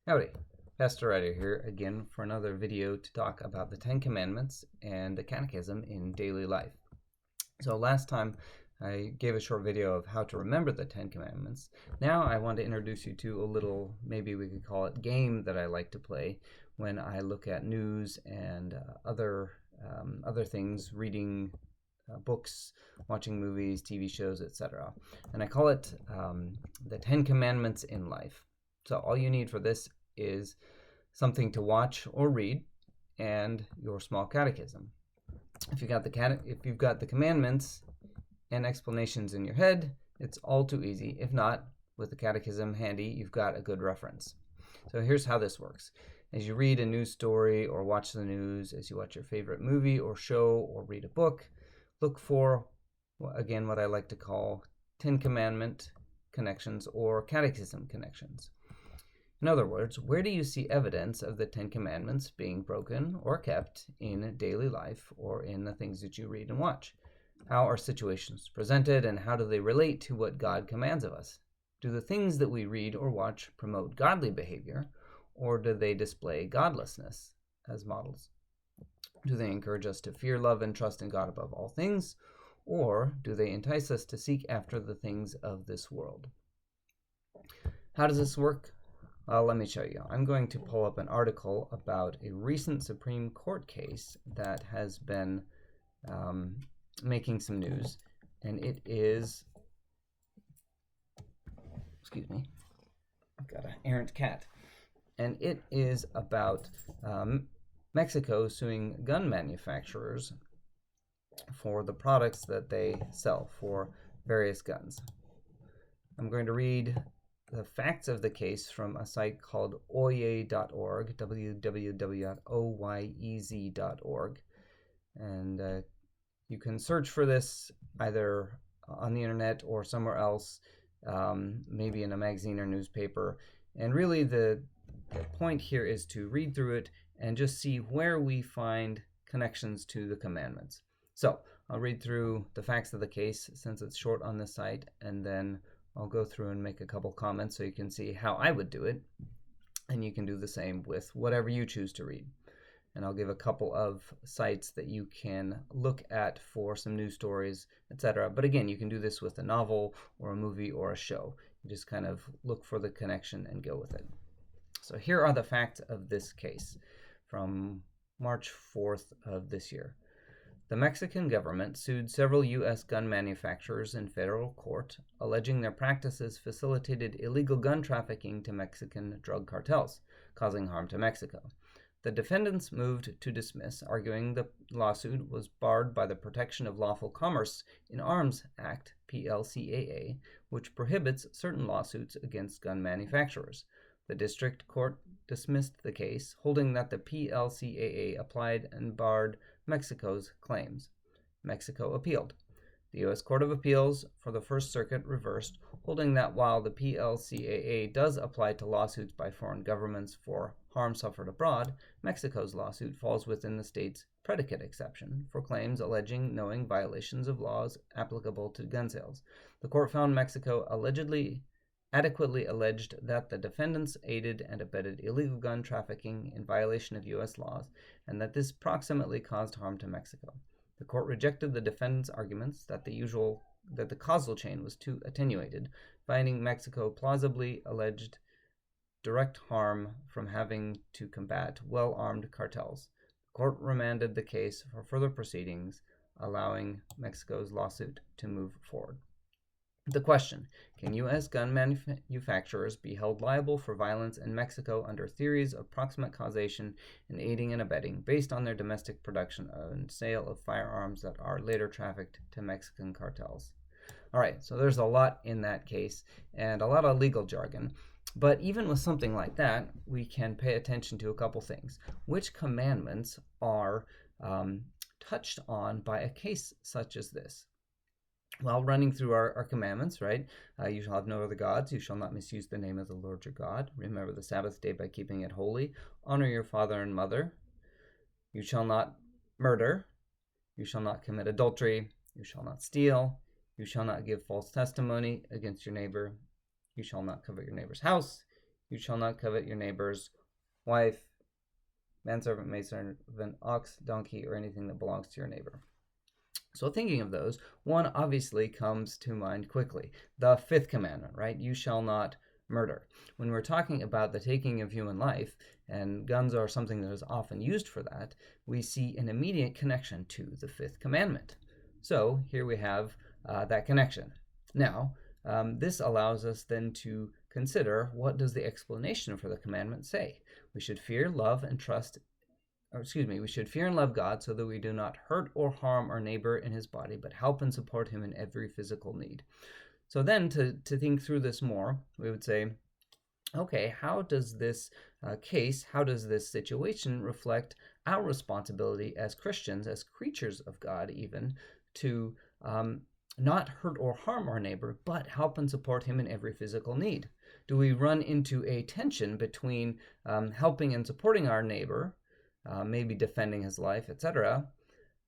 Howdy, Pastor Reiter here again for another video to talk about the Ten Commandments and the Catechism in daily life. So last time I gave a short video of how to remember the Ten Commandments. Now I want to introduce you to a little, maybe we could call it, game that I like to play when I look at news and other things, reading books, watching movies, TV shows, etc. And I call it the 10 Commandments in Life. So all you need for this is something to watch or read and your small catechism. If you've got the commandments and explanations in your head, it's all too easy. If not, with the catechism handy, you've got a good reference. So here's how this works. As you read a news story or watch the news, as you watch your favorite movie or show or read a book, look for, again, what I like to call 10 Commandment connections or catechism connections. In other words, where do you see evidence of the 10 Commandments being broken or kept in daily life or in the things that you read and watch? How are situations presented and how do they relate to what God commands of us? Do the things that we read or watch promote godly behavior, or do they display godlessness as models? Do they encourage us to fear, love, and trust in God above all things, or do they entice us to seek after the things of this world? How does this work? Well, let me show you. I'm going to pull up an article about a recent Supreme Court case that has been making some news, and it is, excuse me, I've got an errant cat, and it is about Mexico suing gun manufacturers for the products that they sell for various guns. I'm going to read the facts of the case from a site called oye.org, www.oyez.org, and you can search for this either on the internet or somewhere else, maybe in a magazine or newspaper. And really the point here is to read through it and just see where we find connections to the commandments. So I'll read through the facts of the case since it's short on this site, and then I'll go through and make a couple comments so you can see how I would do it, and you can do the same with whatever you choose to read. And I'll give a couple of sites that you can look at for some news stories, etc. But again, you can do this with a novel or a movie or a show. You just kind of look for the connection and go with it. So here are the facts of this case from March 4th of this year. The Mexican government sued several U.S. gun manufacturers in federal court, alleging their practices facilitated illegal gun trafficking to Mexican drug cartels, causing harm to Mexico. The defendants moved to dismiss, arguing the lawsuit was barred by the Protection of Lawful Commerce in Arms Act, PLCAA, which prohibits certain lawsuits against gun manufacturers. The district court dismissed the case, holding that the PLCAA applied and barred Mexico's claims. Mexico appealed. The U.S. Court of Appeals for the First Circuit reversed, holding that while the PLCAA does apply to lawsuits by foreign governments for harm suffered abroad, Mexico's lawsuit falls within the state's predicate exception for claims alleging knowing violations of laws applicable to gun sales. The court found Mexico adequately alleged that the defendants aided and abetted illegal gun trafficking in violation of U.S. laws, and that this proximately caused harm to Mexico. The court rejected the defendants' arguments that the causal chain was too attenuated, finding Mexico plausibly alleged direct harm from having to combat well-armed cartels. The court remanded the case for further proceedings, allowing Mexico's lawsuit to move forward. The question: can U.S. gun manufacturers be held liable for violence in Mexico under theories of proximate causation and aiding and abetting based on their domestic production and sale of firearms that are later trafficked to Mexican cartels? All right, so there's a lot in that case and a lot of legal jargon. But even with something like that, we can pay attention to a couple things. Which commandments are touched on by a case such as this? Well, running through our commandments, right? You shall have no other gods. You shall not misuse the name of the Lord your God. Remember the Sabbath day by keeping it holy. Honor your father and mother. You shall not murder. You shall not commit adultery. You shall not steal. You shall not give false testimony against your neighbor. You shall not covet your neighbor's house. You shall not covet your neighbor's wife, manservant, maidservant, ox, donkey, or anything that belongs to your neighbor. So thinking of those, one obviously comes to mind quickly. The fifth commandment, right? You shall not murder. When we're talking about the taking of human life, and guns are something that is often used for that, we see an immediate connection to the fifth commandment. So here we have that connection. Now, this allows us then to consider, what does the explanation for the commandment say? We should fear, love, and trust we should fear and love God so that we do not hurt or harm our neighbor in his body, but help and support him in every physical need. So then to think through this more, we would say, okay, how does this how does this situation reflect our responsibility as Christians, as creatures of God even, to not hurt or harm our neighbor, but help and support him in every physical need? Do we run into a tension between helping and supporting our neighbor, maybe defending his life, etc.,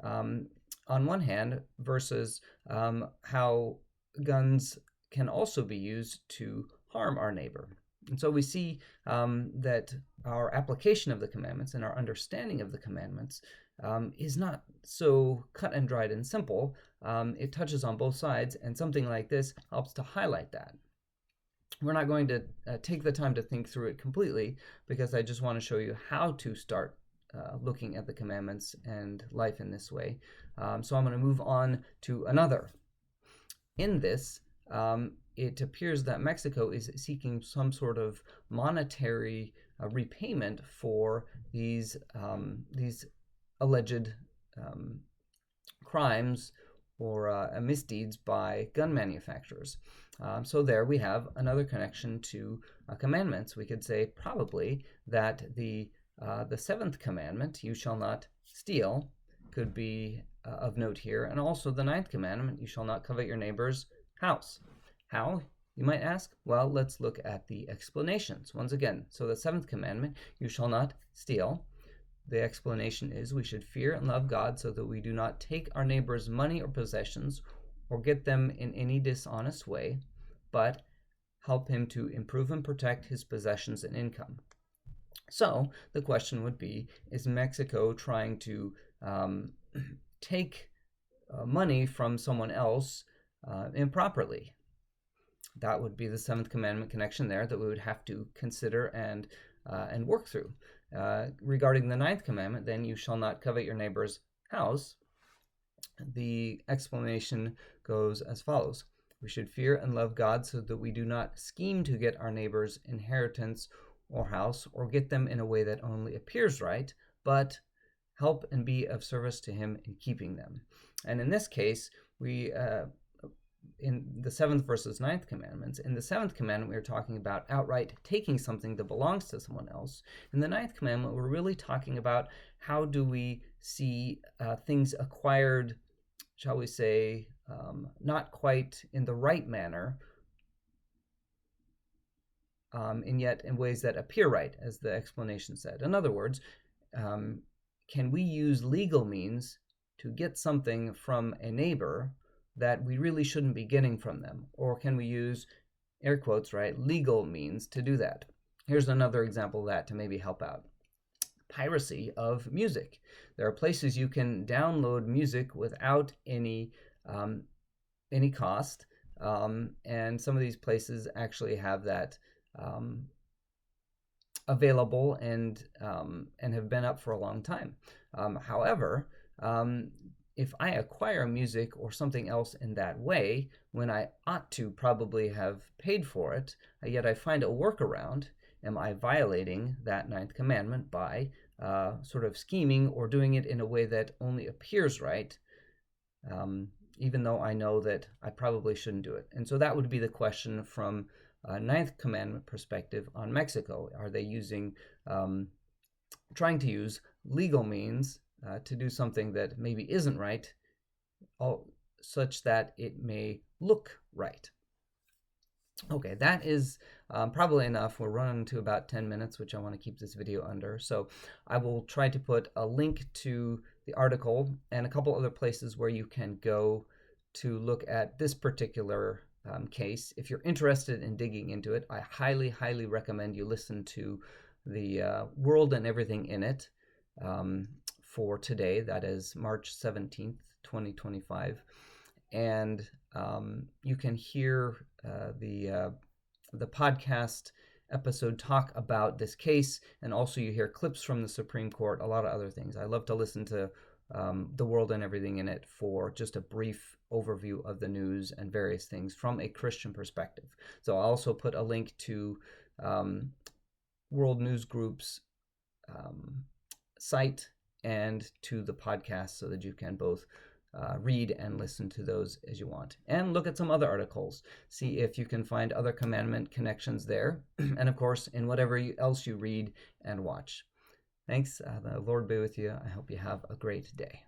on one hand, versus how guns can also be used to harm our neighbor? And so we see that our application of the commandments and our understanding of the commandments is not so cut and dried and simple. It touches on both sides, and something like this helps to highlight that. We're not going to take the time to think through it completely, because I just want to show you how to start looking at the commandments and life in this way. So I'm going to move on to another. In this, it appears that Mexico is seeking some sort of monetary repayment for these alleged crimes or misdeeds by gun manufacturers. So there we have another connection to commandments. We could say probably that the seventh commandment, you shall not steal, could be of note here, and also the ninth commandment, you shall not covet your neighbor's house. How, you might ask? Well, let's look at the explanations once again. So the seventh commandment, you shall not steal. The explanation is we should fear and love God so that we do not take our neighbor's money or possessions or get them in any dishonest way, but help him to improve and protect his possessions and income. So the question would be, is Mexico trying to take money from someone else improperly? That would be the seventh commandment connection there that we would have to consider and work through. Regarding the ninth commandment, then, you shall not covet your neighbor's house, the explanation goes as follows. We should fear and love God so that we do not scheme to get our neighbor's inheritance or house, or get them in a way that only appears right, but help and be of service to him in keeping them. And in this case, we in the seventh versus ninth commandments, in the seventh commandment, we are talking about outright taking something that belongs to someone else. In the ninth commandment, we're really talking about how do we see things acquired, shall we say, not quite in the right manner, and yet in ways that appear right, as the explanation said. In other words, can we use legal means to get something from a neighbor that we really shouldn't be getting from them? Or can we use, air quotes, right, legal means to do that? Here's another example of that to maybe help out. Piracy of music. There are places you can download music without any cost, and some of these places actually have that available and have been up for a long time. However, if I acquire music or something else in that way, when I ought to probably have paid for it, yet I find a workaround, am I violating that ninth commandment by sort of scheming or doing it in a way that only appears right, even though I know that I probably shouldn't do it? And so that would be the question from ninth commandment perspective on Mexico. Are they trying to use legal means to do something that maybe isn't right, such that it may look right? Okay, that is probably enough. We're running to about 10 minutes, which I want to keep this video under. So I will try to put a link to the article and a couple other places where you can go to look at this particular case. If you're interested in digging into it, I highly, highly recommend you listen to the World and Everything in It for today. That is March 17th, 2025. And you can hear the podcast episode talk about this case, and also you hear clips from the Supreme Court, a lot of other things. I love to listen to The World and Everything in It for just a brief overview of the news and various things from a Christian perspective. So I'll also put a link to World News Group's site and to the podcast so that you can both read and listen to those as you want. And look at some other articles. See if you can find other commandment connections there. And of course, in whatever else you read and watch. Thanks. The Lord be with you. I hope you have a great day.